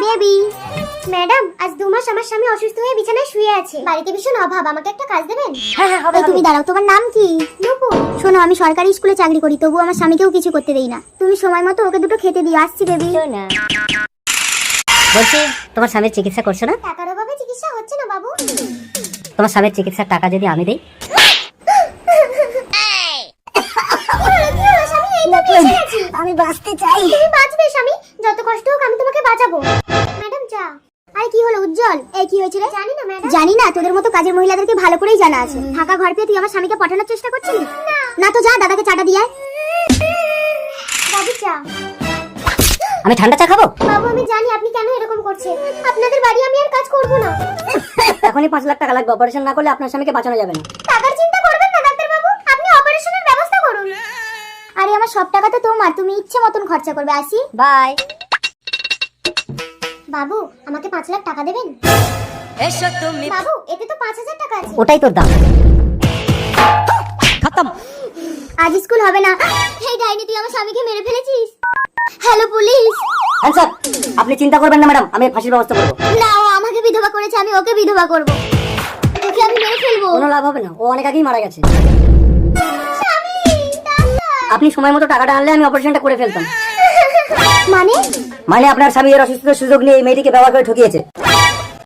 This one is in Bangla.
বেবি। ম্যাডাম, আজ 2 মাস আমার স্বামী অসুস্থ হয়ে বিছানায় শুয়ে আছে। বাড়িতে ভীষণ অভাব, আমাকে একটা কাজ দেবেন? হ্যাঁ হ্যাঁ হবে। তুমি দাঁড়াও, তোমার নাম কি? নুপুর। শোনো, আমি সরকারি স্কুলে চাকরি করি, তবু আমার স্বামীকেও কিছু করতে দেই না। তুমি সময় মতো ওকে দুটো খেতে দিও। আসছি বেবি। বলছি তোমার স্বামীর চিকিৎসা করছো না? টাকার অভাবে চিকিৎসা হচ্ছে না বাবু। তোমার স্বামীর চিকিৎসার টাকা যদি আমি দেই? আমি বাঁচতে চাই। তুমি বাঁচবে স্বামী, যত কষ্ট হোক আমি তোমাকে বাঁচাবো। ম্যাডাম যা। আরে কি হলো উজ্জ্বল? এই কি হয়েছে রে? জানি না ম্যাডাম। জানি না? তোদের মতো কাজের মহিলাদেরকে ভালো করেই জানা আছে। ফাঁকা ঘর পেয়ে তুই আমার স্বামীকে পটানোর চেষ্টা করছিলি? না তো যা, দাদাকে চাটা দিয়ে আয়। বাবু চা। আমি ঠান্ডা চা খাবো? বাবু আমি জানি আপনি কেন এরকম করছেন। আপনাদের বাড়ি আমি আর কাজ করব না। এখনই 5 লাখ টাকা লাগবে, অপারেশন না করলে আপনার স্বামীকে বাঁচানো যাবে না। টাকার চিন্তা করবেন না ডাক্তার বাবু, আপনি অপারেশনের ব্যবস্থা করুন। আরে আমার সব টাকা তো তোমার, তুমি ইচ্ছে মতন খরচা করবে। আসি। বাই। বাবু আমাকে 5 লাখ টাকা দেবেন? এসো তুমি। বাবু এতে তো 5000 টাকা আছে। ওটাই তোর দাম। খতম। আজ স্কুল হবে না। হেই ডাইনি, তুই আমার স্বামীকে মেরে ফেলেছিস। Hello police. আনসার, আপনি চিন্তা করবেন না ম্যাডাম, আমি ফাঁসির ব্যবস্থা করব। না, ও আমাকে বিধবা করেছে, আমি ওকে বিধবা করব। ওকে আমি মেরে ফেলবো। কোনো লাভ হবে না, ও অনেক আগেই মারা গেছে। স্বামী, ডাক্তার। আপনি সময় মতো টাকাটা আনলে আমি অপারেশনটা করে ফেলতাম। মানে? মানে আপনার স্বামী এর অসুস্থতার সুযোগ নিয়ে এই মেয়েটিকে ব্যবহার করে ঠকিয়েছে।